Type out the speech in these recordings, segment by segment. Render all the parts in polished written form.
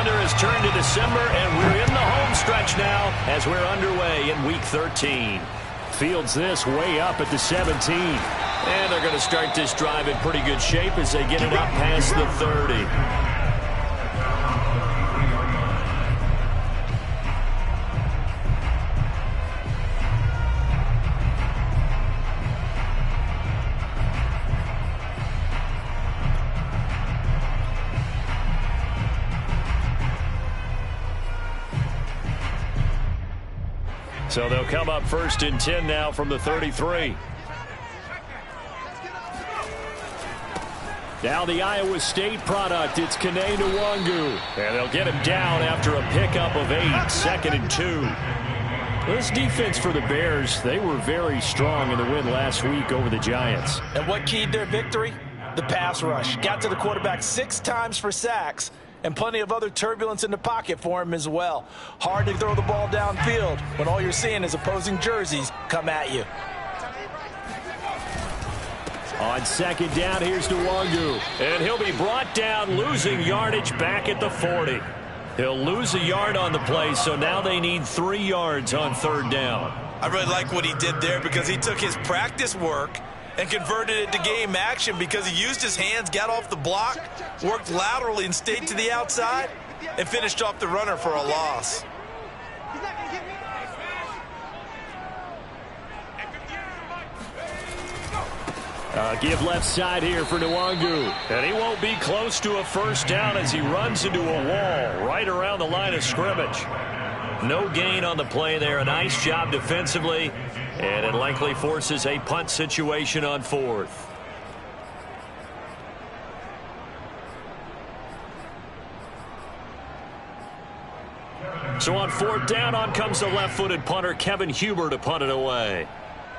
calendar has turned to December, and we're in the home stretch now as we're underway in Week 13. Fields this way up at the 17. And they're going to start this drive in pretty good shape as they get it up past the 30. So they'll come up 1st and 10 now from the 33. Now the Iowa State product, it's Kene Nwangu. And they'll get him down after a pickup of 8, 2nd and 2. This defense for the Bears, they were very strong in the win last week over the Giants. And what keyed their victory? The pass rush. Got to the quarterback 6 times for sacks. And plenty of other turbulence in the pocket for him as well. Hard to throw the ball downfield when all you're seeing is opposing jerseys come at you. On 2nd down, here's Nwangu. And he'll be brought down, losing yardage back at the 40. He'll lose a yard on the play, so now they need 3 yards on 3rd down. I really like what he did there because he took his practice work and converted it to game action because he used his hands, got off the block, worked laterally and stayed to the outside, and finished off the runner for a loss. Give left side here for Nwangu. And he won't be close to a 1st down as he runs into a wall right around the line of scrimmage. No gain on the play there. A nice job defensively. And it likely forces a punt situation on 4th. So on 4th down, on comes the left-footed punter, Kevin Huber, to punt it away.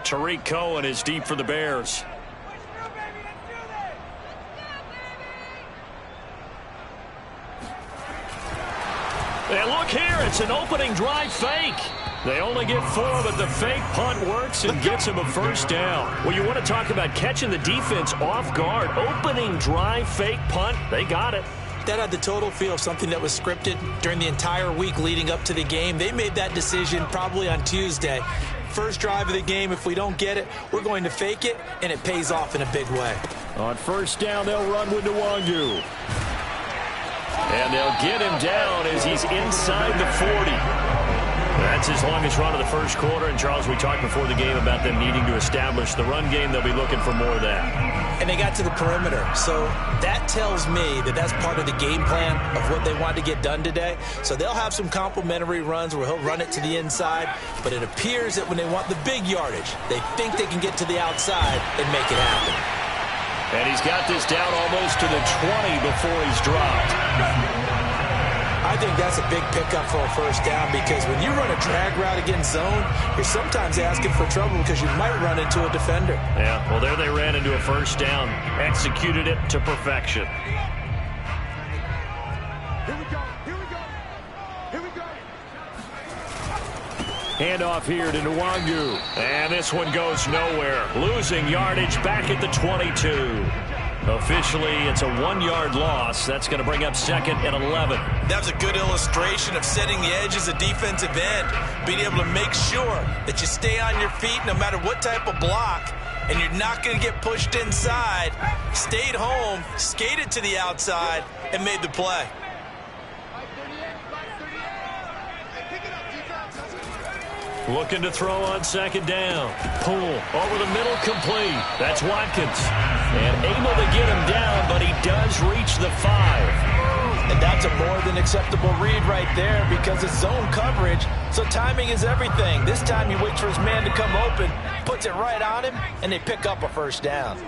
Tariq Cohen is deep for the Bears. And look here, it's an opening drive fake. They only get 4, but the fake punt works and gets him a 1st down. Well, you want to talk about catching the defense off guard. Opening drive fake punt, they got it. That had the total feel of something that was scripted during the entire week leading up to the game. They made that decision probably on Tuesday. First drive of the game, if we don't get it, we're going to fake it, and it pays off in a big way. On 1st down, they'll run with Nwangu. And they'll get him down as he's inside the 40. That's his longest run of the 1st quarter. And, Charles, we talked before the game about them needing to establish the run game. They'll be looking for more of that. And they got to the perimeter. So that tells me that that's part of the game plan of what they want to get done today. So they'll have some complementary runs where he'll run it to the inside. But it appears that when they want the big yardage, they think they can get to the outside and make it happen. And he's got this down almost to the 20 before he's dropped. I think that's a big pickup for a 1st down because when you run a drag route against zone, you're sometimes asking for trouble because you might run into a defender. Yeah, well, there they ran into a 1st down. Executed it to perfection. Here we go. Here we go. Here we go. Handoff here to Nwangu. And this one goes nowhere. Losing yardage back at the 22. Officially, it's a 1-yard loss. That's going to bring up 2nd and 11. That was a good illustration of setting the edge as a defensive end, being able to make sure that you stay on your feet no matter what type of block, and you're not going to get pushed inside. Stayed home, skated to the outside, and made the play. Looking to throw on 2nd down. Pull over the middle, complete. That's Watkins. And able to get him down, but he does reach the 5. And that's a more than acceptable read right there because it's zone coverage, so timing is everything. This time he waits for his man to come open, puts it right on him, and they pick up a 1st down.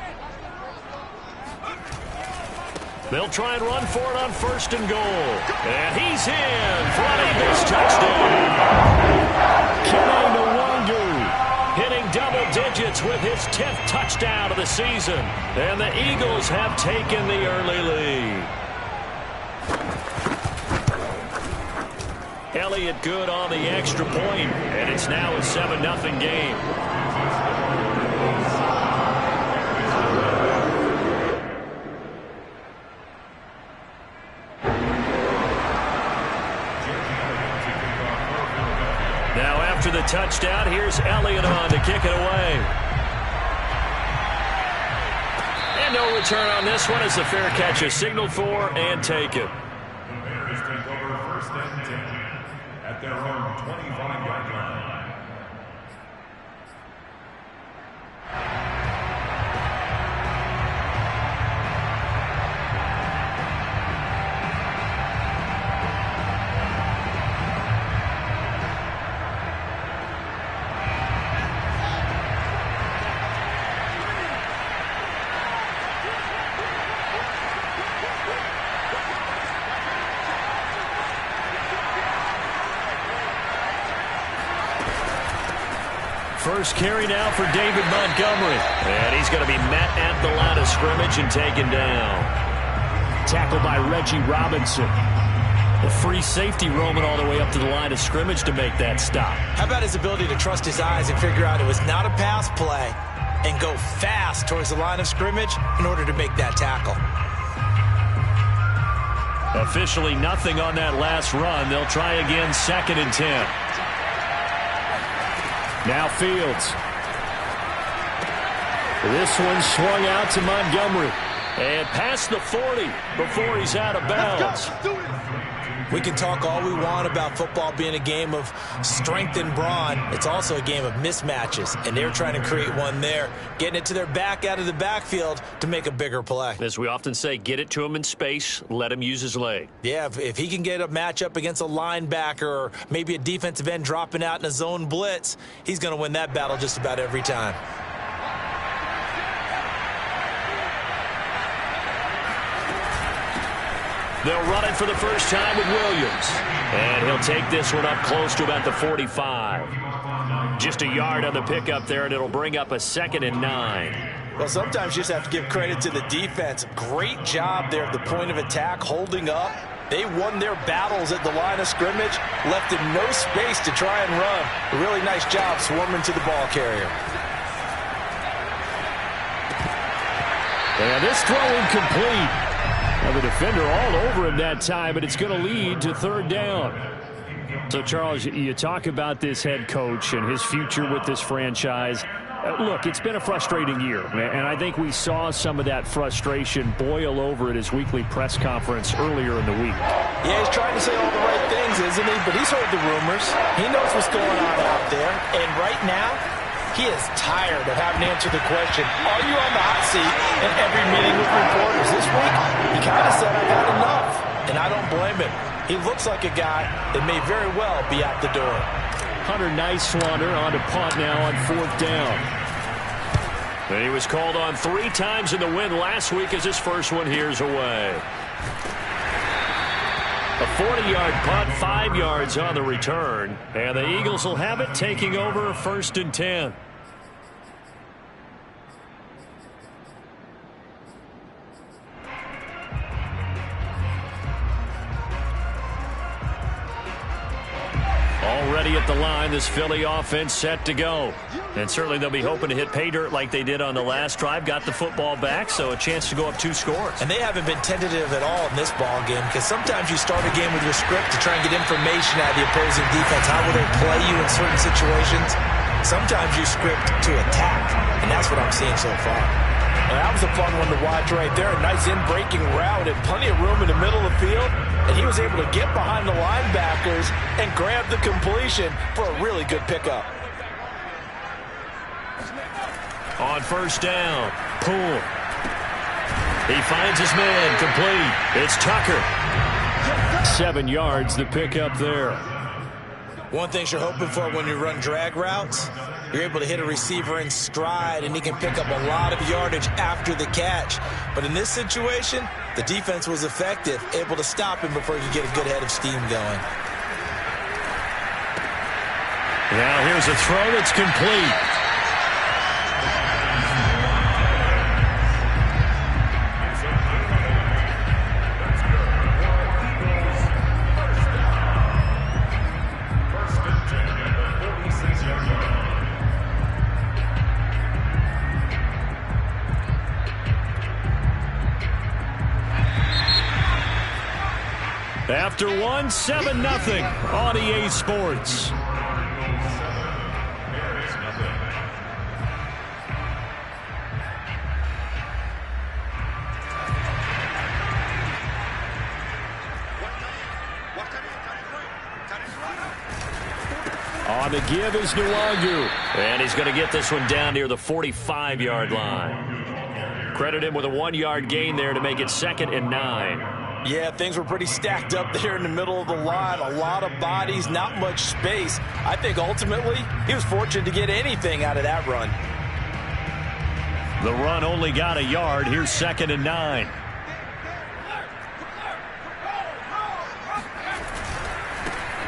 They'll try and run for it on 1st and goal. And he's in for an Eagles touchdown. Kene Nwangu hitting double digits with his 10th touchdown of the season. And the Eagles have taken the early lead. Elliott good on the extra point, and it's now a 7-0 game. after the touchdown. Here's Elliott on to kick it away. And no return on this one as the fair catch is signaled for and taken. The Bears take over first and 10 at their own 25-yard line. First carry now for David Montgomery. And he's going to be met at the line of scrimmage and taken down. Tackled by Reggie Robinson. The free safety roaming all the way up to the line of scrimmage to make that stop. How about his ability to trust his eyes and figure out it was not a pass play and go fast towards the line of scrimmage in order to make that tackle. Officially nothing on that last run. They'll try again, 2nd and 10. Now Fields. This one swung out to Montgomery. And past the 40 before he's out of bounds. We can talk all we want about football being a game of strength and brawn. It's also a game of mismatches, and they're trying to create one there, getting it to their back out of the backfield to make a bigger play. As we often say, get it to him in space, let him use his leg. Yeah, if he can get a matchup against a linebacker or maybe a defensive end dropping out in a zone blitz, he's going to win that battle just about every time. They'll run it for the first time with Williams. And he'll take this one up close to about the 45. Just a yard on the pickup there, and it'll bring up a 2nd and 9. Well, sometimes you just have to give credit to the defense. Great job there at the point of attack, holding up. They won their battles at the line of scrimmage, left in no space to try and run. A really nice job swarming to the ball carrier. And this throw incomplete. Well, the defender all over him that time, but it's going to lead to 3rd down. So, Charles, you talk about this head coach and his future with this franchise. Look, it's been a frustrating year, and I think we saw some of that frustration boil over at his weekly press conference earlier in the week. Yeah, he's trying to say all the right things, isn't he? But he's heard the rumors. He knows what's going on out there. And right now, he is tired of having to answer the question, are you on the hot seat in every meeting with reporters? This week, he kind of said, I've had enough. And I don't blame him. He looks like a guy that may very well be out the door. Hunter Nice-Slaughter on to punt now on 4th down. And he was called on 3 times in the win last week as his first one here's away. A 40-yard punt, 5 yards on the return. And the Eagles will have it, taking over 1st and 10. Already at the line, this Philly offense set to go. And certainly they'll be hoping to hit pay dirt like they did on the last drive. Got the football back, so a chance to go up 2 scores. And they haven't been tentative at all in this ball game, because sometimes you start a game with your script to try and get information out of the opposing defense. How will they play you in certain situations? Sometimes you script to attack, and that's what I'm seeing so far. And that was a fun one to watch right there. A nice in-breaking route and plenty of room in the middle of the field. And he was able to get behind the linebackers and grab the completion for a really good pickup. On 1st down, Poole. He finds his man, complete. It's Tucker. 7 yards, the pickup there. One thing you're hoping for when you run drag routes, you're able to hit a receiver in stride, and he can pick up a lot of yardage after the catch. But in this situation, the defense was effective, able to stop him before he could get a good head of steam going. Now here's a throw that's complete. After one, 7-0 on EA Sports. the give is Nwangu. And he's going to get this one down near the 45-yard line. Credit him with a 1-yard gain there to make it 2nd and 9. Yeah, things were pretty stacked up there in the middle of the line. A lot of bodies, not much space. I think ultimately he was fortunate to get anything out of that run. The run only got a yard. Here's 2nd and 9.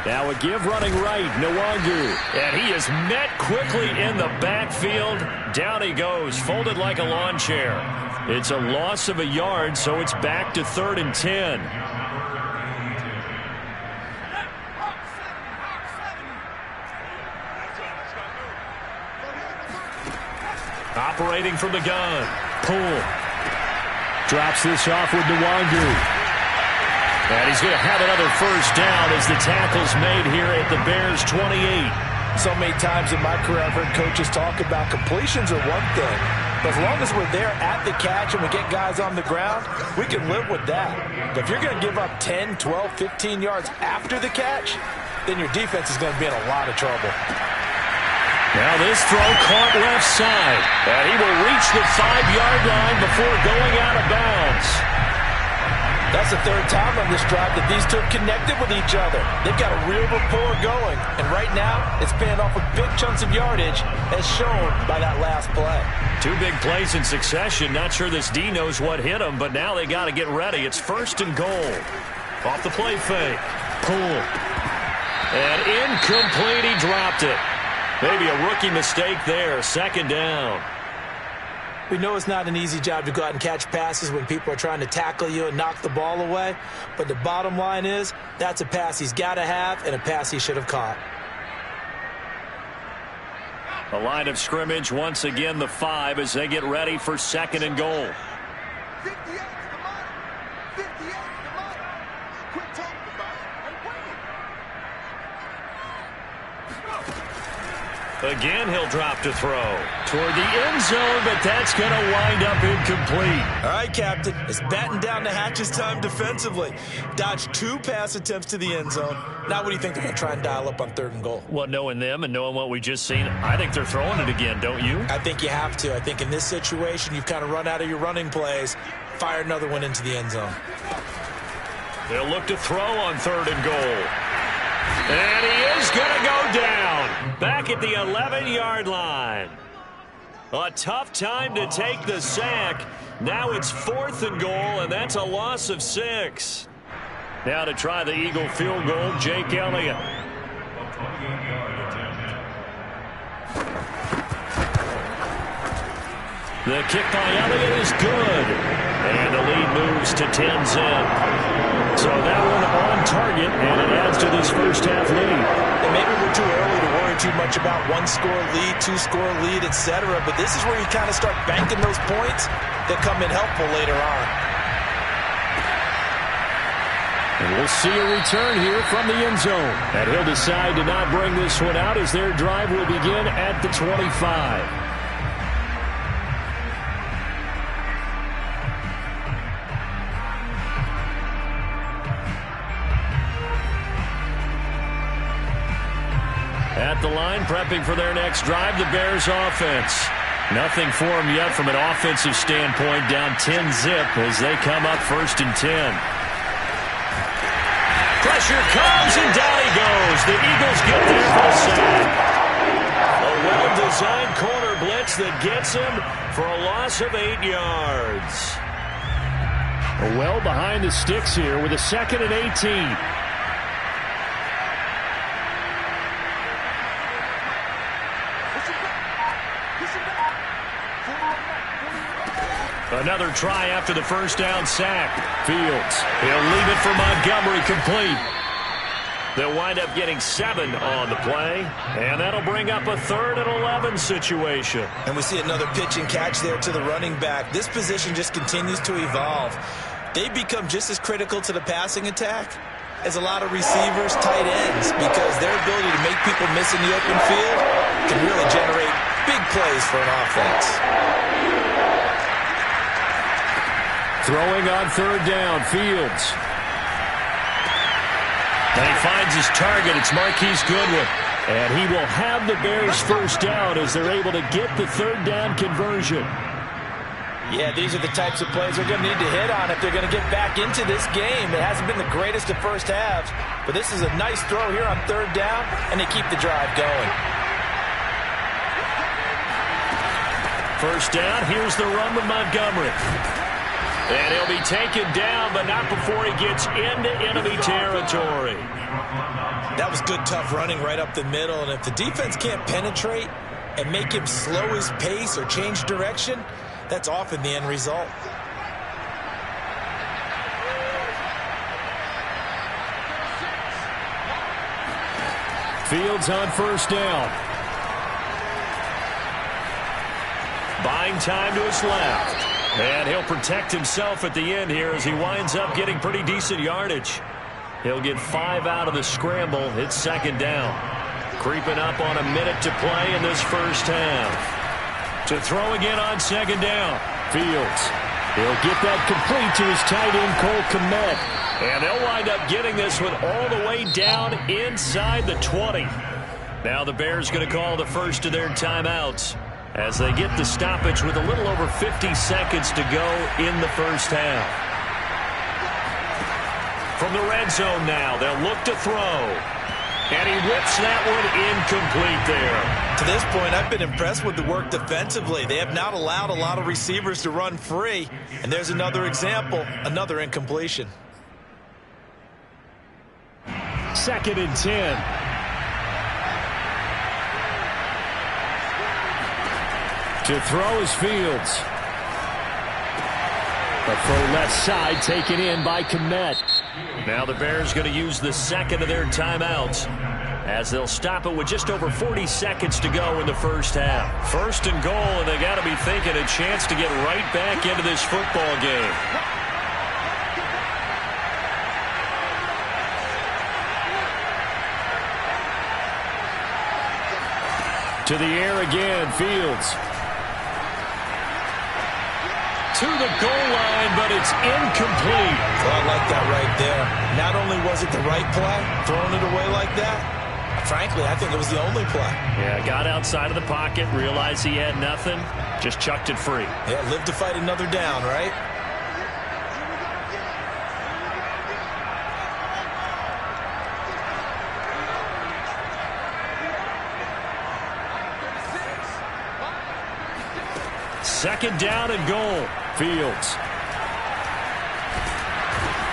Now a give running right, Nwangu. And he is met quickly in the backfield. Down he goes, folded like a lawn chair. It's a loss of a yard, so it's back to 3rd and 10. Operating from the gun. Pull. Drops this off with Nwangu. And he's going to have another first down as the tackle's made here at the Bears' 28. So many times in my career I've heard coaches talk about completions are one thing. But as long as we're there at the catch and we get guys on the ground, we can live with that. But if you're going to give up 10, 12, 15 yards after the catch, then your defense is going to be in a lot of trouble. Now this throw caught left side. And he will reach the 5-yard line before going out of bounds. That's the 3rd time on this drive that these two have connected with each other. They've got a real rapport going. And right now, it's paying off with big chunks of yardage, as shown by that last play. 2 big plays in succession. Not sure this D knows what hit him, but now they got to get ready. It's 1st and goal. Off the play fake. Pull. And incomplete. He dropped it. Maybe a rookie mistake there. 2nd down. We know it's not an easy job to go out and catch passes when people are trying to tackle you and knock the ball away. But the bottom line is, that's a pass he's got to have and a pass he should have caught. The line of scrimmage, once again, the 5 as they get ready for 2nd and goal. 58 to the line. 58 to the line. Quit talking about it and bring it. Again, he'll drop to throw toward the end zone, but that's going to wind up incomplete. All right, Captain. It's batten down the hatches time defensively. Dodged 2 pass attempts to the end zone. Now what do you think they're going to try and dial up on 3rd and goal? Well, knowing them and knowing what we just seen, I think they're throwing it again, don't you? I think you have to. I think in this situation, you've kind of run out of your running plays. Fire another one into the end zone. They'll look to throw on 3rd and goal. And he is going to go down. Back at the 11-yard line. A tough time to take the sack. Now it's 4th and goal, and that's a loss of 6. Now to try the Eagle field goal, Jake Elliott. The kick by Elliott is good. And the lead moves to 10-zip. So that one on target, and it adds to this first half lead. And maybe we're too early to worry too much about 1-score lead, 2-score lead, etc. But this is where you kind of start banking those points that come in helpful later on. And we'll see a return here from the end zone. And he'll decide to not bring this one out as their drive will begin at the 25. At the line, prepping for their next drive, the Bears offense. Nothing for them yet from an offensive standpoint, down 10-zip as they come up 1st and 10. Pressure comes, and down he goes. The Eagles get there for a sack. A well-designed corner blitz that gets him for a loss of 8 yards. Well behind the sticks here with a 2nd and 18. Another try after the first down sack. Fields. He'll leave it for Montgomery, complete. They'll wind up getting 7 on the play, and that'll bring up a 3rd and 11 situation. And we see another pitch and catch there to the running back. This position just continues to evolve. They become just as critical to the passing attack as a lot of receivers, tight ends, because their ability to make people miss in the open field can really generate big plays for an offense. Throwing on 3rd down, Fields. And he finds his target. It's Marquise Goodwin. And he will have the Bears first down as they're able to get the third down conversion. Yeah, these are the types of plays they're going to need to hit on if they're going to get back into this game. It hasn't been the greatest of first halves, but this is a nice throw here on third down, and they keep the drive going. First down, here's the run with Montgomery. And he'll be taken down, but not before he gets into enemy territory. That was good, tough running right up the middle, and if the defense can't penetrate and make him slow his pace or change direction, that's often the end result. Fields on first down. Buying time to his left. And he'll protect himself at the end here as he winds up getting pretty decent yardage. He'll get 5 out of the scramble. It's second down. Creeping up on a minute to play in this first half. To throw again on second down. Fields. He'll get that complete to his tight end, Cole Kmet. And they'll wind up getting this one all the way down inside the 20. Now the Bears going to call the first of their timeouts as they get the stoppage with a little over 50 seconds to go in the first half. From the red zone now, they'll look to throw. And he whips that one incomplete there. To this point, I've been impressed with the work defensively. They have not allowed a lot of receivers to run free. And there's another example, another incompletion. 2nd and 10. To throw is Fields. A throw left side taken in by Kmet. Now the Bears going to use the second of their timeouts as they'll stop it with just over 40 seconds to go in the first half. 1st and goal, and they got to be thinking a chance to get right back into this football game. To the air again, Fields. To the goal line, but it's incomplete. Well, I like that right there. Not only was it the right play, throwing it away like that, frankly, I think it was the only play. Yeah, got outside of the pocket, realized he had nothing, just chucked it free. Yeah, live to fight another down, right? Second down and goal. Fields.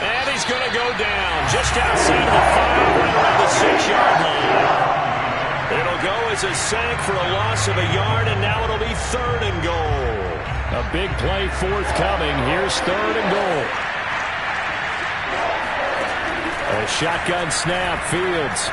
And he's going to go down just outside of the 5, right around the 6-yard line. It'll go as a sack for a loss of a yard, and now it'll be 3rd and goal. A big play forthcoming. Here's 3rd and goal. A shotgun snap. Fields.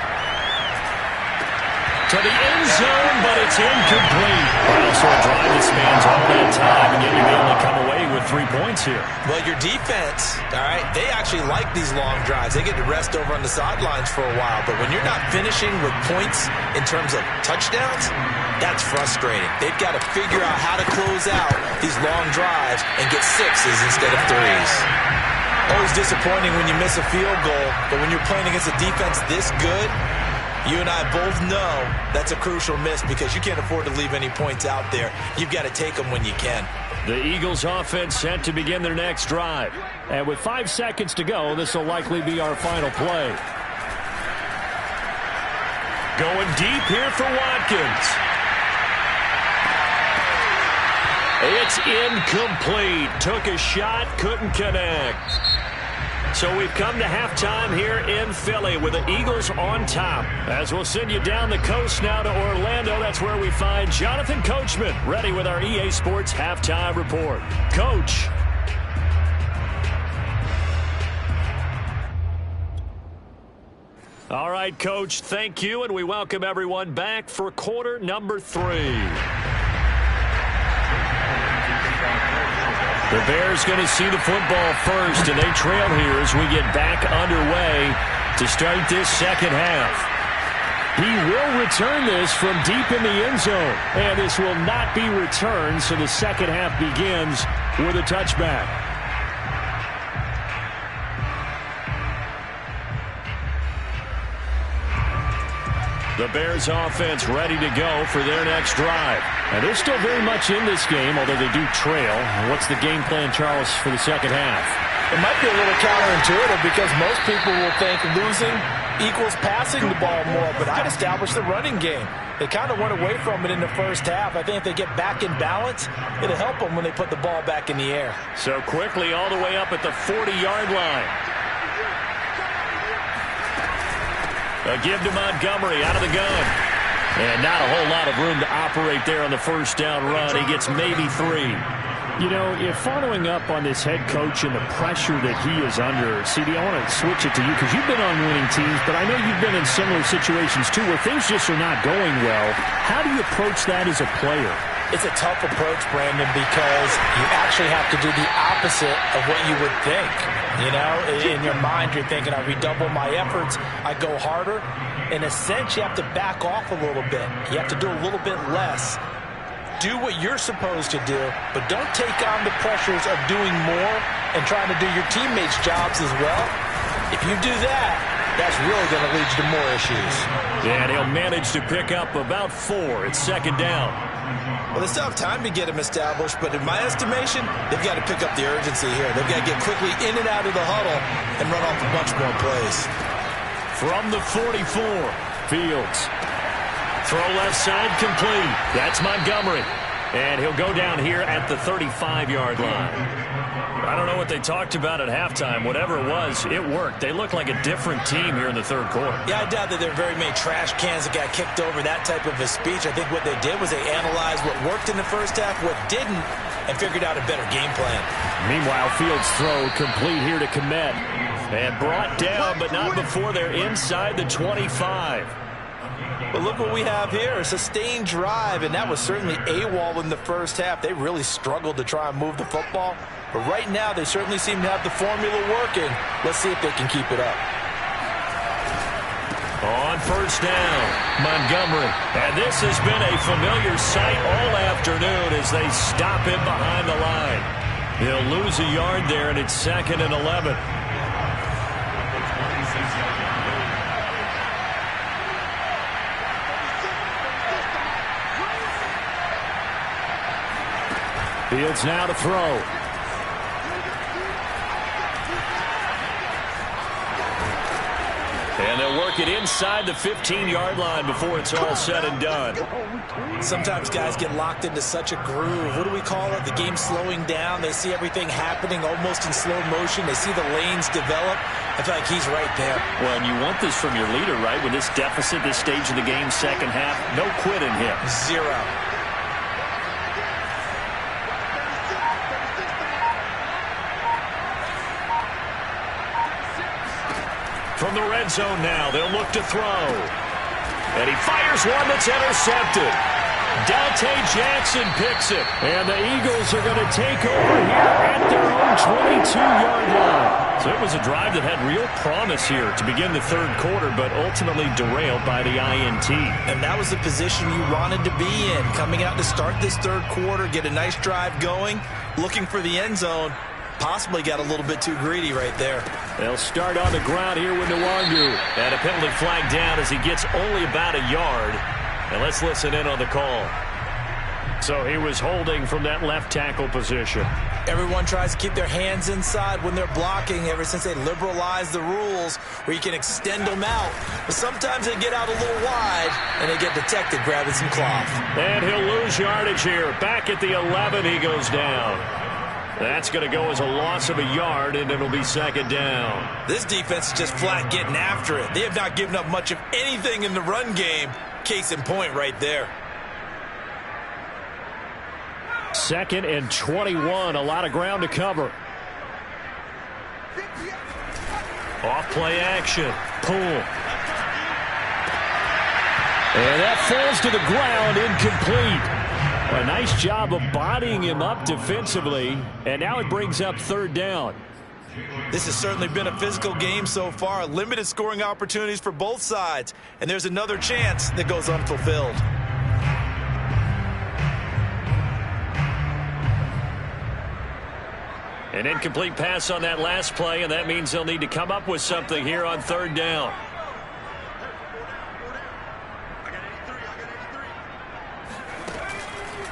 To the end zone, but it's incomplete. Well, so a drive that spans all that time, and yet you may only come away with 3 points here. Well, your defense, all right, they actually like these long drives. They get to rest over on the sidelines for a while, but when you're not finishing with points in terms of touchdowns, that's frustrating. They've got to figure out how to close out these long drives and get 6s instead of 3s. Always disappointing when you miss a field goal, but when you're playing against a defense this good, you and I both know that's a crucial miss because you can't afford to leave any points out there. You've got to take them when you can. The Eagles offense set to begin their next drive. And with 5 seconds to go, this will likely be our final play. Going deep here for Watkins. It's incomplete. Took a shot, couldn't connect. So we've come to halftime here in Philly with the Eagles on top. As we'll send you down the coast now to Orlando, that's where we find Jonathan Coachman ready with our EA Sports Halftime Report. Coach. All right, Coach, thank you, and we welcome everyone back for quarter number 3. The Bears going to see the football first, and they trail here as we get back underway to start this second half. He will return this from deep in the end zone, and this will not be returned, so the second half begins with a touchback. The Bears offense ready to go for their next drive. And they're still very much in this game, although they do trail. What's the game plan, Charles, for the second half? It might be a little counterintuitive because most people will think losing equals passing the ball more, but I'd establish the running game. They kind of went away from it in the first half. I think if they get back in balance, it'll help them when they put the ball back in the air. So quickly all the way up at the 40-yard line. A give to Montgomery out of the gun. And not a whole lot of room to operate there on the first down run. He gets maybe 3. You know, if following up on this head coach and the pressure that he is under, CD, I want to switch it to you because you've been on winning teams, but I know you've been in similar situations too where things just are not going well. How do you approach that as a player? It's a tough approach, Brandon, because you actually have to do the opposite of what you would think. You know, in your mind, you're thinking, I redouble my efforts, I go harder. In a sense, you have to back off a little bit. You have to do a little bit less. Do what you're supposed to do, but don't take on the pressures of doing more and trying to do your teammates' jobs as well. If you do that, that's really going to lead you to more issues. And he'll manage to pick up about 4. It's second down. Well, they still have time to get him established, but in my estimation, they've got to pick up the urgency here. They've got to get quickly in and out of the huddle and run off a bunch more plays. From the 44, Fields. Throw left side complete. That's Montgomery. And he'll go down here at the 35-yard line. I don't know what they talked about at halftime. Whatever it was, it worked. They look like a different team here in the third quarter. Yeah, I doubt that there are very many trash cans that got kicked over, that type of a speech. I think what they did was they analyzed what worked in the first half, what didn't, and figured out a better game plan. Meanwhile, Fields' throw complete here to Kmet. And brought down, but not before they're inside the 25. But look what we have here, a sustained drive, and that was certainly AWOL in the first half. They really struggled to try and move the football. But right now, they certainly seem to have the formula working. Let's see if they can keep it up. On first down, Montgomery. And this has been a familiar sight all afternoon as they stop him behind the line. He'll lose a yard there, and it's 2nd and 11. Fields now to throw. And they'll work it inside the 15-yard line before it's all said and done. Sometimes guys get locked into such a groove. What do we call it? The game slowing down. They see everything happening almost in slow motion. They see the lanes develop. I feel like he's right there. Well, and you want this from your leader, right? With this deficit, this stage of the game, second half, no quit in him. 0. From the red zone now, they'll look to throw. And he fires one that's intercepted. Dante Jackson picks it. And the Eagles are going to take over here at their own 22-yard line. So it was a drive that had real promise here to begin the third quarter, but ultimately derailed by the INT. And that was the position you wanted to be in. Coming out to start this third quarter, get a nice drive going, looking for the end zone. Possibly got a little bit too greedy right there. They'll start on the ground here with Nwangu. And a penalty flag down as he gets only about a yard. And let's listen in on the call. So he was holding from that left tackle position. Everyone tries to keep their hands inside when they're blocking ever since they liberalized the rules where you can extend them out. But sometimes they get out a little wide and they get detected grabbing some cloth. And he'll lose yardage here. Back at the 11, he goes down. That's going to go as a loss of a yard, and it'll be second down. This defense is just flat getting after it. They have not given up much of anything in the run game. Case in point right there. 2nd and 21, a lot of ground to cover. Off play action. Pull. And that falls to the ground, incomplete. A nice job of bodying him up defensively, and now it brings up third down. This has certainly been a physical game so far. Limited scoring opportunities for both sides, and there's another chance that goes unfulfilled. An incomplete pass on that last play, and that means they'll need to come up with something here on third down.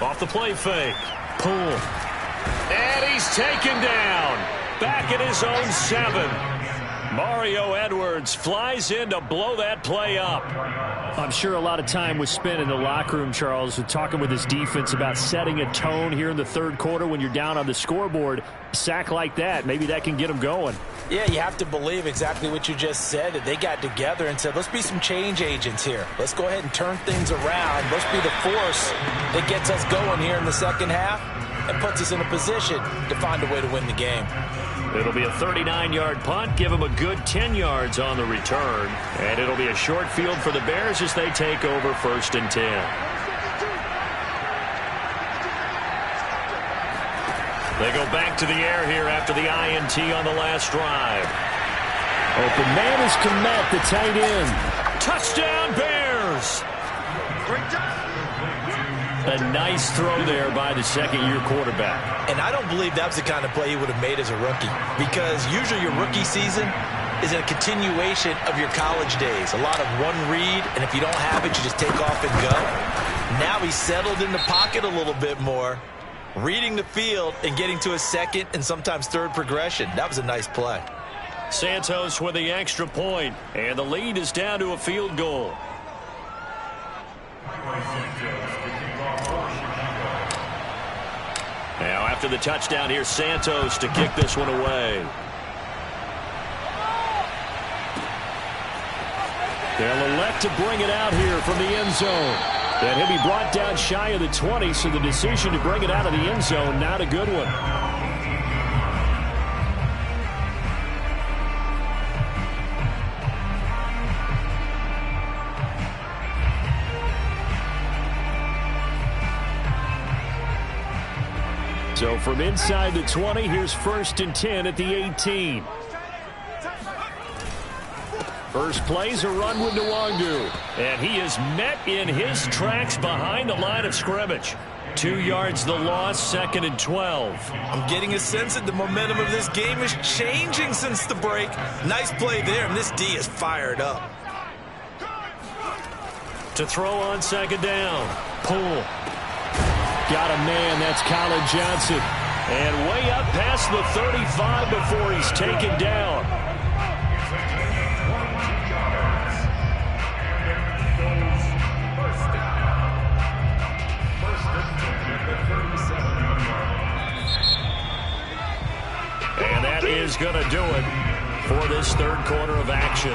Off the play fake. Pull. And he's taken down. Back at his own 7. Mario Edwards flies in to blow that play up. I'm sure a lot of time was spent in the locker room, Charles, talking with his defense about setting a tone here in the third quarter when you're down on the scoreboard. A sack like that, maybe that can get them going. Yeah, you have to believe exactly what you just said, that they got together and said, let's be some change agents here. Let's go ahead and turn things around. Let's be the force that gets us going here in the second half and puts us in a position to find a way to win the game. It'll be a 39-yard punt, give them a good 10 yards on the return. And it'll be a short field for the Bears as they take over 1st and 10. They go back to the air here after the INT on the last drive. Open man is Kmet, the tight end. Touchdown, Bears! A nice throw there by the second-year quarterback. And I don't believe that was the kind of play he would have made as a rookie, because usually your rookie season is a continuation of your college days. A lot of one read, and if you don't have it, you just take off and go. Now he's settled in the pocket a little bit more, reading the field and getting to a second and sometimes third progression. That was a nice play. Santos with the extra point, and the lead is down to a field goal. Now after the touchdown, here's Santos to kick this one away. They'll elect to bring it out here from the end zone. And he'll be brought down shy of the 20, so the decision to bring it out of the end zone, not a good one. So from inside the 20, here's 1st and 10 at the 18. First play's a run with Nwangu. And he is met in his tracks behind the line of scrimmage. 2 yards the loss, 2nd and 12. I'm getting a sense that the momentum of this game is changing since the break. Nice play there, and this D is fired up. To throw on 2nd down. Pull. Got a man, that's Colin Johnson. And way up past the 35 before he's taken down. And that is going to do it for this third quarter of action.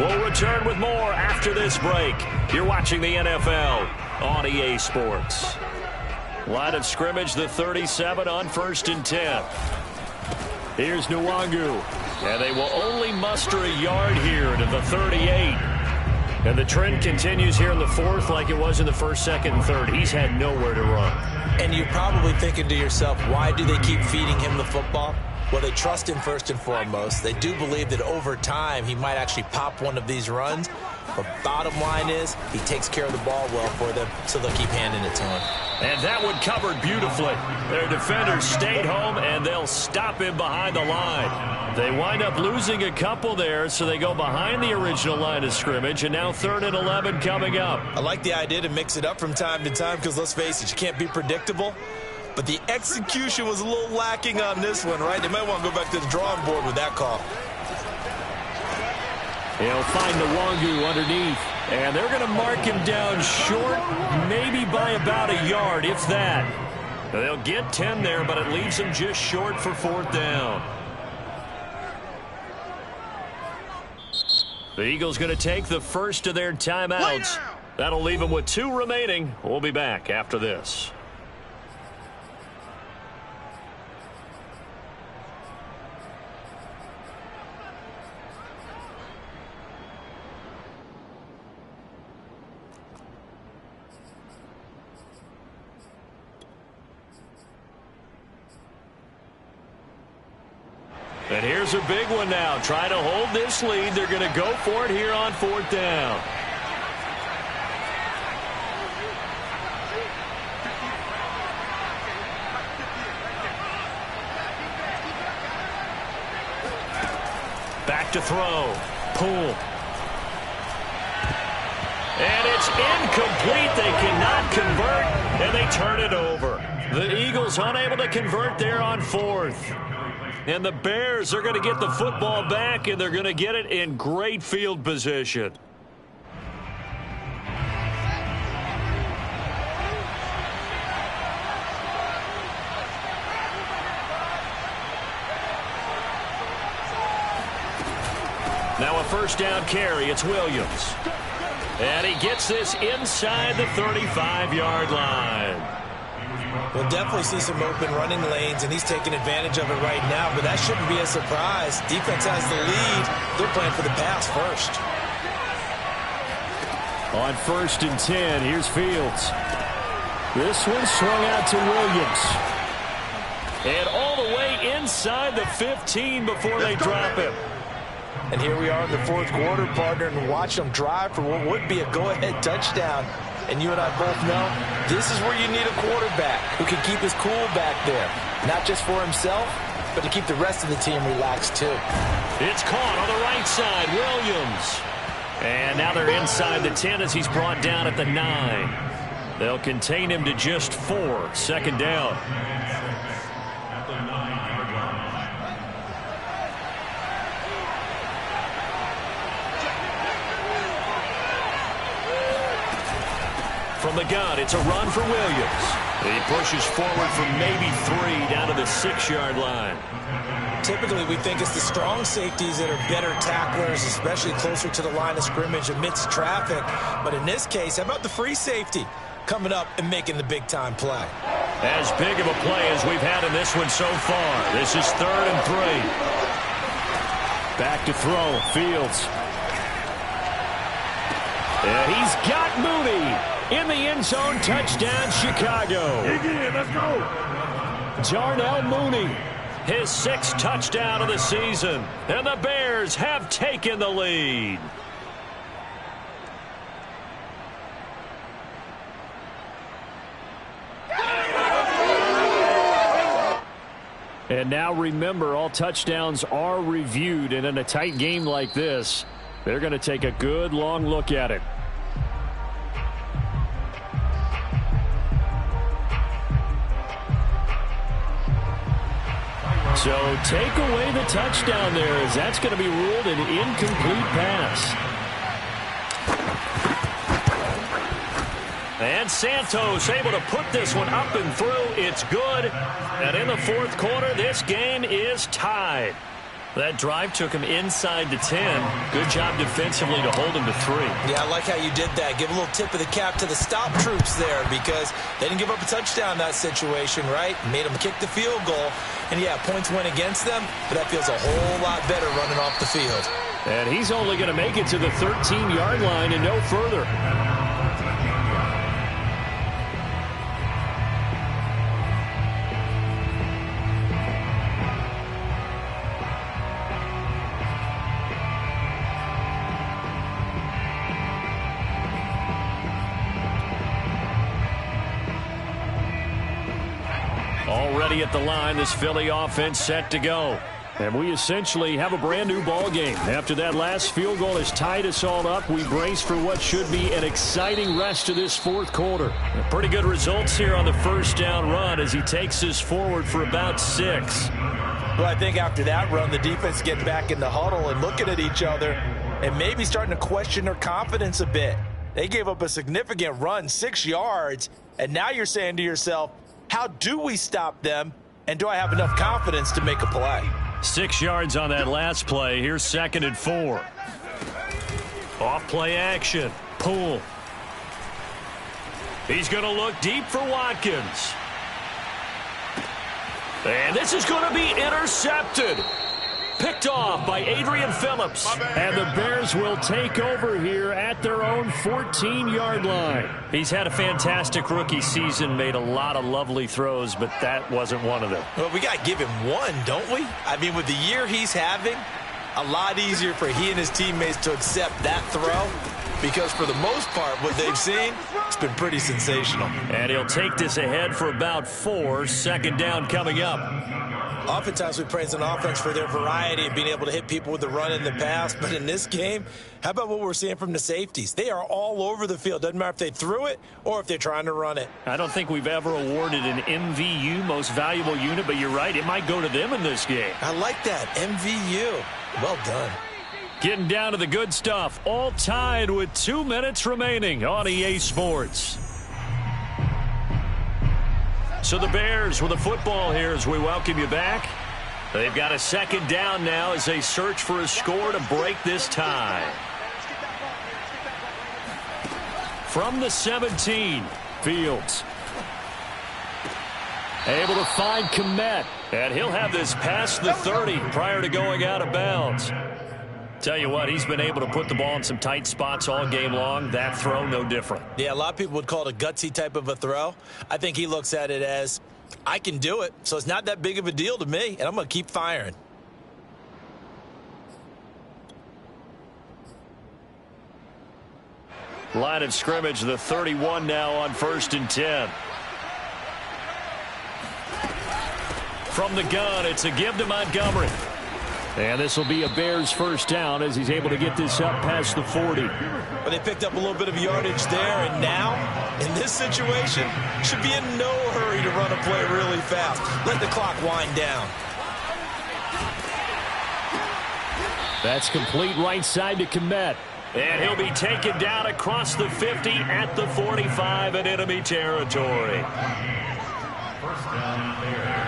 We'll return with more after this break. You're watching the NFL on EA Sports. Line of scrimmage, the 37 on 1st and 10. Here's Nwangu. And they will only muster a yard here to the 38. And the trend continues here in the fourth like it was in the first, 2nd, and 3rd. He's had nowhere to run. And you're probably thinking to yourself, why do they keep feeding him the football? Well, they trust him first and foremost. They do believe that over time he might actually pop one of these runs. But bottom line is he takes care of the ball well for them, so they'll keep handing it to him. And that one covered beautifully. Their defenders stayed home, and they'll stop him behind the line. They wind up losing a couple there, so they go behind the original line of scrimmage, and now 3rd and 11 coming up. I like the idea to mix it up from time to time because, let's face it, you can't be predictable. But the execution was a little lacking on this one, right? They might want to go back to the drawing board with that call. He'll find Nwangu underneath. And they're going to mark him down short, maybe by about a yard, if that. They'll get 10 there, but it leaves them just short for 4th down. The Eagles going to take the first of their timeouts. That'll leave them with 2 remaining. We'll be back after this. And here's a big one now. Trying to hold this lead. They're going to go for it here on 4th down. Back to throw. Pull. And it's incomplete. They cannot convert. And they turn it over. The Eagles unable to convert there on 4th. And the Bears are going to get the football back, and they're going to get it in great field position. Now a first down carry. It's Williams. And he gets this inside the 35-yard line. We'll definitely see some open running lanes, and he's taking advantage of it right now, but that shouldn't be a surprise. Defense has the lead. They're playing for the pass first. On 1st and 10, here's Fields. This one swung out to Williams. And all the way inside the 15 before they drop him. And here we are in the 4th quarter, partner, and watch them drive for what would be a go-ahead touchdown. And you and I both know this is where you need a quarterback who can keep his cool back there. Not just for himself, but to keep the rest of the team relaxed too. It's caught on the right side, Williams. And now they're inside the 10 as he's brought down at the 9. They'll contain him to just 4. Second down. From the gun, it's a run for Williams. He pushes forward for maybe 3 down to the 6-yard line. Typically, we think it's the strong safeties that are better tacklers, especially closer to the line of scrimmage amidst traffic. But in this case, how about the free safety coming up and making the big-time play? As big of a play as we've had in this one so far. This is 3rd and 3. Back to throw, Fields. And he's got Mooney. In the end zone, touchdown, Chicago. Dig in, let's go. Darnell Mooney, his 6th touchdown of the season. And the Bears have taken the lead. And now remember, all touchdowns are reviewed. And in a tight game like this, they're going to take a good long look at it. So take away the touchdown there, as that's going to be ruled an incomplete pass. And Santos able to put this one up and through. It's good. And in the 4th quarter, this game is tied. That drive took him inside the 10. Good job defensively to hold him to 3. Yeah, I like how you did that. Give a little tip of the cap to the stop troops there, because they didn't give up a touchdown in that situation, right? Made them kick the field goal. And, yeah, points went against them, but that feels a whole lot better running off the field. And he's only going to make it to the 13-yard line and no further. Already at the line, this Philly offense set to go. And we essentially have a brand new ball game. After that last field goal has tied us all up, we brace for what should be an exciting rest of this 4th quarter. Pretty good results here on the first down run as he takes us forward for about 6. Well, I think after that run, the defense getting back in the huddle and looking at each other and maybe starting to question their confidence a bit. They gave up a significant run, 6 yards, and now you're saying to yourself, how do we stop them, and do I have enough confidence to make a play? 6 yards on that last play. Here's 2nd and 4. Off play action. Poole. He's going to look deep for Watkins. And this is going to be intercepted. Picked off by Adrian Phillips. And the Bears will take over here at their own 14-yard line. He's had a fantastic rookie season, made a lot of lovely throws, but that wasn't one of them. Well, we got to give him one, don't we? I mean, with the year he's having, a lot easier for he and his teammates to accept that throw because for the most part, what they've seen, it's been pretty sensational. And he'll take this ahead for about 4. 2nd down coming up. Oftentimes we praise an offense for their variety of being able to hit people with the run and the pass, but in this game, how about what we're seeing from the safeties? They are all over the field. Doesn't matter if they threw it or if they're trying to run it. I don't think we've ever awarded an MVU, most valuable unit, but you're right, it might go to them in this game. I like that, MVU. Well done. Getting down to the good stuff, all tied with 2 minutes remaining on EA Sports. So the Bears with the football here as we welcome you back. They've got a 2nd down now as they search for a score to break this tie. From the 17, Fields. Able to find Kmet, and he'll have this past the 30 prior to going out of bounds. Tell you what, he's been able to put the ball in some tight spots all game long. That throw, no different. Yeah, a lot of people would call it a gutsy type of a throw. I think he looks at it as, I can do it, so it's not that big of a deal to me, and I'm going to keep firing. Line of scrimmage, the 31 now on 1st and 10. From the gun, it's a give to Montgomery. And this will be a Bears 1st down as he's able to get this up past the 40. But they picked up a little bit of yardage there, and now, in this situation, should be in no hurry to run a play really fast. Let the clock wind down. That's complete right side to Kmet. And he'll be taken down across the 50 at the 45 in enemy territory. 1st down, Bears.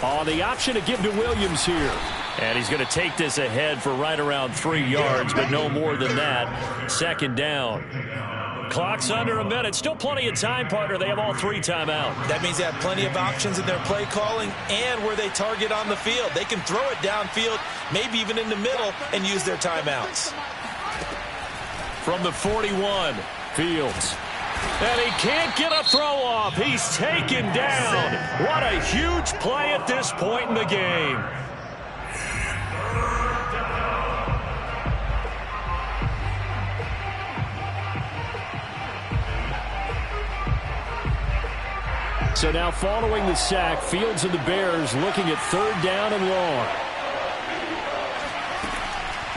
On the option to give to Williams here. And he's going to take this ahead for right around 3 yards, but no more than that. 2nd down. Clock's under a minute. Still plenty of time, partner. They have all 3 timeouts. That means they have plenty of options in their play calling and where they target on the field. They can throw it downfield, maybe even in the middle, and use their timeouts. From the 41, Fields. And he can't get a throw off. He's taken down. What a huge play at this point in the game. So now following the sack, Fields and the Bears looking at 3rd down and long.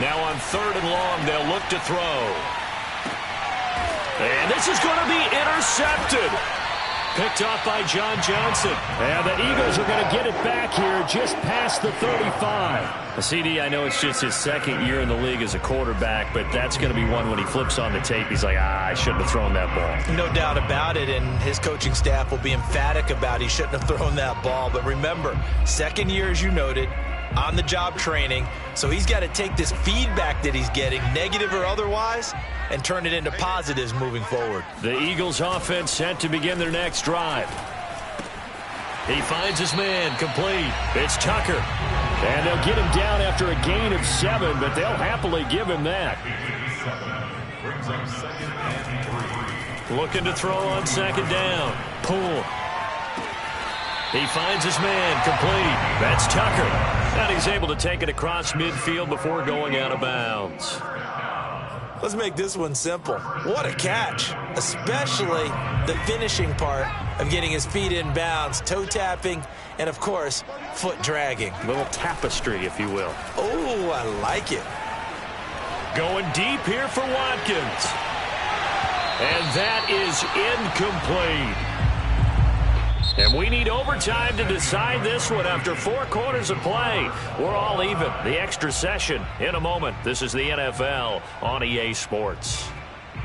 Now on 3rd and long, they'll look to throw. And this is going to be intercepted. Picked off by John Johnson. And the Eagles are going to get it back here just past the 35. CD, I know it's just his 2nd year in the league as a quarterback, but that's going to be one when he flips on the tape. He's like, I shouldn't have thrown that ball. No doubt about it, and his coaching staff will be emphatic about he shouldn't have thrown that ball. But remember, 2nd year, as you noted, on-the-job training, so he's got to take this feedback that he's getting, negative or otherwise, and turn it into positives moving forward. The Eagles offense set to begin their next drive. He finds his man complete. It's Tucker. And they'll get him down after a gain of 7, but they'll happily give him that. Brings up 2nd and 3. Looking to throw on 2nd down. Pull. He finds his man complete. That's Tucker. And he's able to take it across midfield before going out of bounds. Let's make this one simple. What a catch, especially the finishing part of getting his feet in bounds, toe tapping, and of course, foot dragging. A little tapestry, if you will. Oh, I like it. Going deep here for Watkins. And that is incomplete. And we need overtime to decide this one after 4 quarters of play. We're all even. The extra session in a moment. This is the NFL on EA Sports.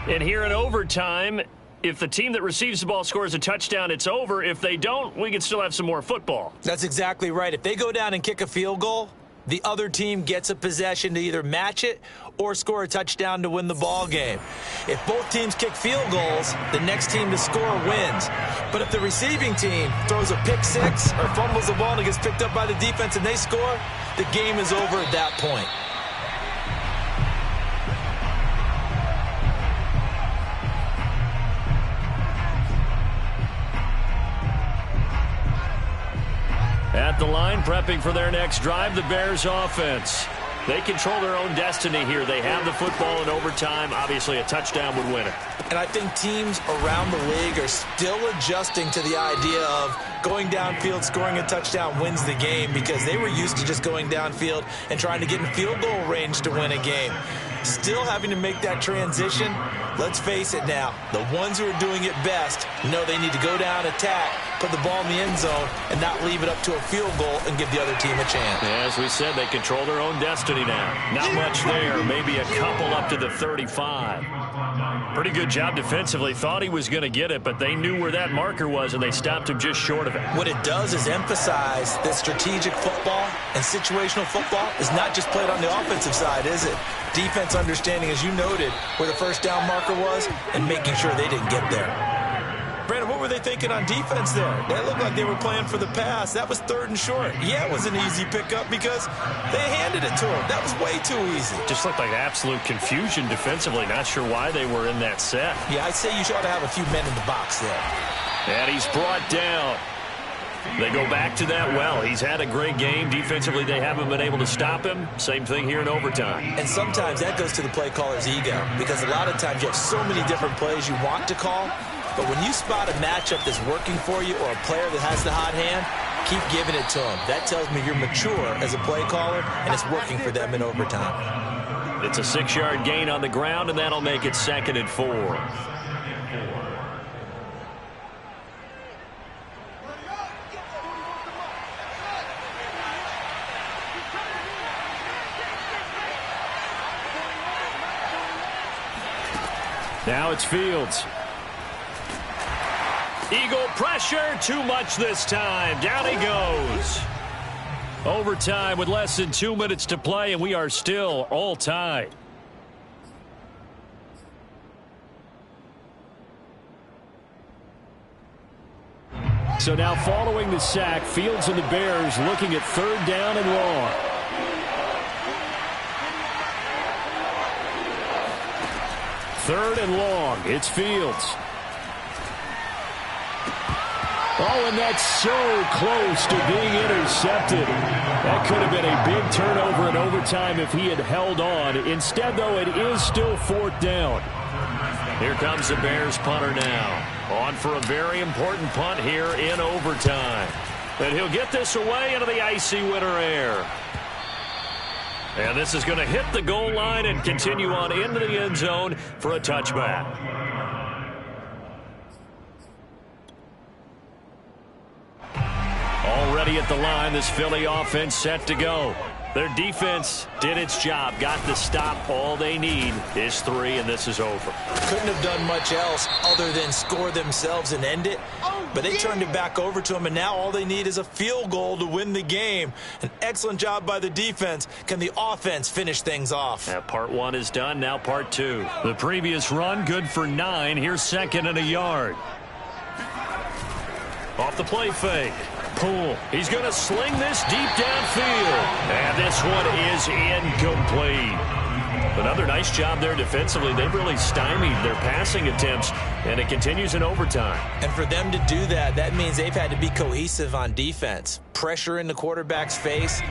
And here in overtime, if the team that receives the ball scores a touchdown, it's over. If they don't, we can still have some more football. That's exactly right. If they go down and kick a field goal, the other team gets a possession to either match it or score a touchdown to win the ball game. If both teams kick field goals, the next team to score wins. But if the receiving team throws a pick six or fumbles the ball and it gets picked up by the defense and they score, the game is over at that point. At the line, prepping for their next drive, the Bears offense. They control their own destiny here. They have the football in overtime. Obviously, a touchdown would win it. And I think teams around the league are still adjusting to the idea of going downfield, scoring a touchdown wins the game, because they were used to just going downfield and trying to get in field goal range to win a game. Still having to make that transition. Let's face it now, the ones who are doing it best know they need to go down, attack, put the ball in the end zone, and not leave it up to a field goal and give the other team a chance. As we said, they control their own destiny now. Not much there, maybe a couple up to the 35. Pretty good job defensively. Thought he was going to get it, but they knew where that marker was, and they stopped him just short of it. What it does is emphasize that strategic football and situational football is not just played on the offensive side, is it? Defense understanding, as you noted, where the first down marker was and making sure they didn't get there. Brandon, what were they thinking on defense there? They looked like they were playing for the pass. That was 3rd and short. Yeah, it was an easy pickup because they handed it to him. That was way too easy. Just looked like absolute confusion defensively. Not sure why they were in that set. Yeah, I'd say you ought to have a few men in the box there. And he's brought down. They go back to that well. He's had a great game. Defensively, they haven't been able to stop him. Same thing here in overtime. And sometimes that goes to the play caller's ego, because a lot of times you have so many different plays you want to call, but when you spot a matchup that's working for you or a player that has the hot hand, keep giving it to him. That tells me you're mature as a play caller, and it's working for them in overtime. It's a 6-yard gain on the ground, and that'll make it 2nd and 4. Now it's Fields. Eagle pressure, too much this time. Down he goes. Overtime with less than 2 minutes to play, and we are still all tied. So now following the sack, Fields and the Bears looking at 3rd down and long. Third and long. It's Fields. Oh, and that's so close to being intercepted. That could have been a big turnover in overtime if he had held on. Instead, though, it is still 4th down. Here comes the Bears punter now. On for a very important punt here in overtime. And he'll get this away into the icy winter air. And this is going to hit the goal line and continue on into the end zone for a touchback. Already at the line, this Philly offense set to go. Their defense did its job, got the stop. All they need is 3, and this is over. Couldn't have done much else other than score themselves and end it. But they turned it back over to them, and now all they need is a field goal to win the game. An excellent job by the defense. Can the offense finish things off? That part 1 is done, now part 2. The previous run, good for 9. Here's 2nd and a yard. Off the play fake. Poole. He's going to sling this deep downfield. And this one is incomplete. Another nice job there defensively. They've really stymied their passing attempts, and it continues in overtime. And for them to do that, that means they've had to be cohesive on defense. Pressure in the quarterback's face.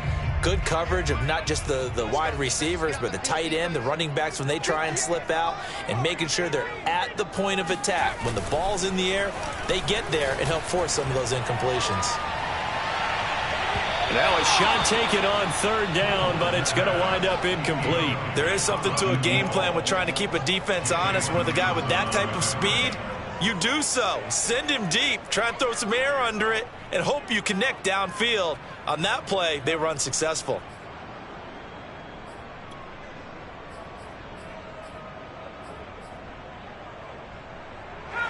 Good coverage of not just the wide receivers, but the tight end, the running backs when they try and slip out, and making sure they're at the point of attack. When the ball's in the air, they get there and help force some of those incompletions. Now a shot taken on 3rd down, but it's going to wind up incomplete. There is something to a game plan with trying to keep a defense honest. When the guy with that type of speed, you do so. Send him deep. Try and throw some air under it and hope you connect downfield. On that play, they were unsuccessful.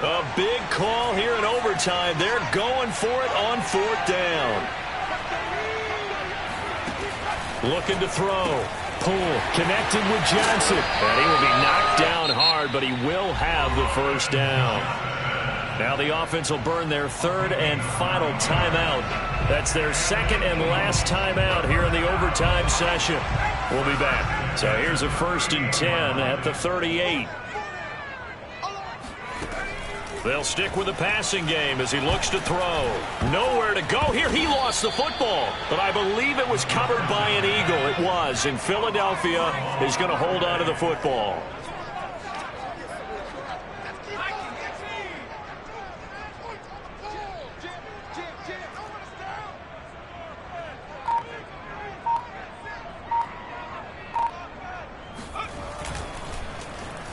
A big call here in overtime. They're going for it on 4th down. Looking to throw. Poole connecting with Johnson. And he will be knocked down hard, but he will have the 1st down. Now the offense will burn their 3rd and final timeout. That's their 2nd and last timeout here in the overtime session. We'll be back. So here's a 1st and 10 at the 38. They'll stick with the passing game as he looks to throw. Nowhere to go here. He lost the football, but I believe it was covered by an Eagle. It was, and Philadelphia is going to hold on to the football.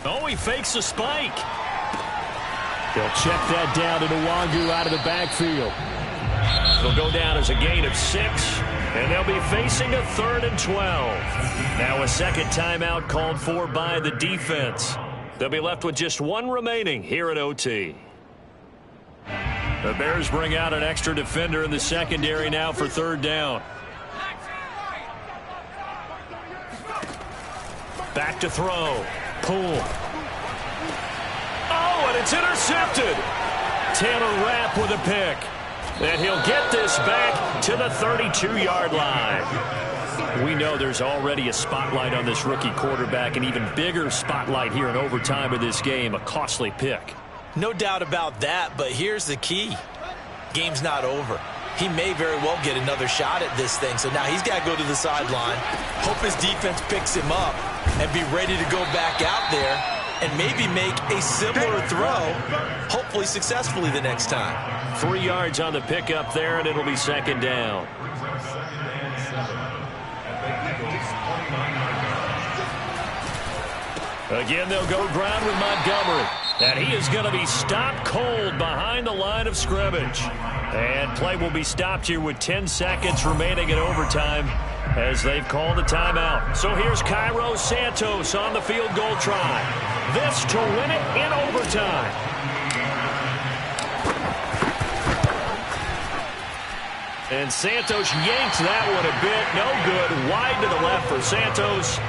Oh, he fakes a spike. They'll check that down to Nwangu out of the backfield. It'll go down as a gain of 6, and they'll be facing a 3rd and 12. Now a second timeout called for by the defense. They'll be left with just 1 remaining here at OT. The Bears bring out an extra defender in the secondary now for 3rd down. Back to throw. Pull. Oh, and it's intercepted. Taylor Rapp with a pick. And he'll get this back to the 32-yard line. We know there's already a spotlight on this rookie quarterback, an even bigger spotlight here in overtime of this game, a costly pick. No doubt about that, but here's the key. Game's not over. He may very well get another shot at this thing, so now he's got to go to the sideline, hope his defense picks him up, and be ready to go back out there and maybe make a similar throw, hopefully successfully the next time. 3 yards on the pickup there, and it'll be 2nd down. Again, they'll go ground with Montgomery. And he is going to be stopped cold behind the line of scrimmage. And play will be stopped here with 10 seconds remaining in overtime as they've called a timeout. So here's Cairo Santos on the field goal try. This to win it in overtime. And Santos yanks that one a bit. No good. Wide to the left for Santos.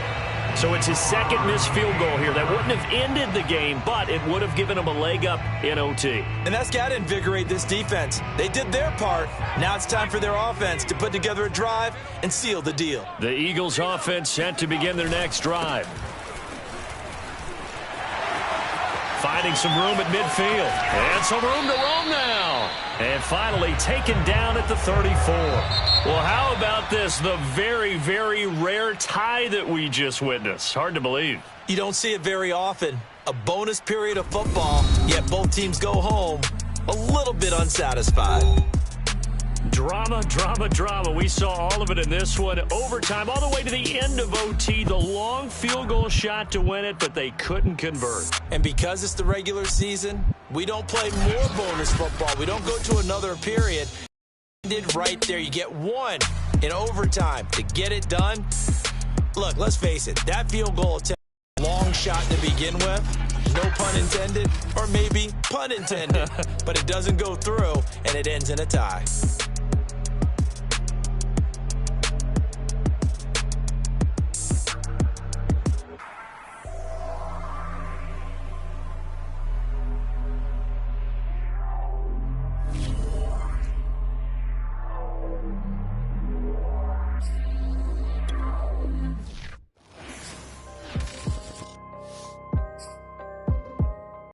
So it's his 2nd missed field goal here. That wouldn't have ended the game, but it would have given him a leg up in OT. And that's got to invigorate this defense. They did their part. Now it's time for their offense to put together a drive and seal the deal. The Eagles offense set to begin their next drive. Finding some room at midfield. And some room to roam now. And finally taken down at the 34. Well, how about this? The very, very rare tie that we just witnessed. Hard to believe. You don't see it very often. A bonus period of football, yet both teams go home a little bit unsatisfied. Drama, drama, drama. We saw all of it in this one. Overtime, all the way to the end of OT. The long field goal shot to win it, but they couldn't convert. And because it's the regular season, we don't play more bonus football. We don't go to another period. Right there, you get 1 in overtime to get it done. Look, let's face it, that field goal attempt, long shot to begin with, no pun intended, or maybe pun intended, but it doesn't go through, and it ends in a tie.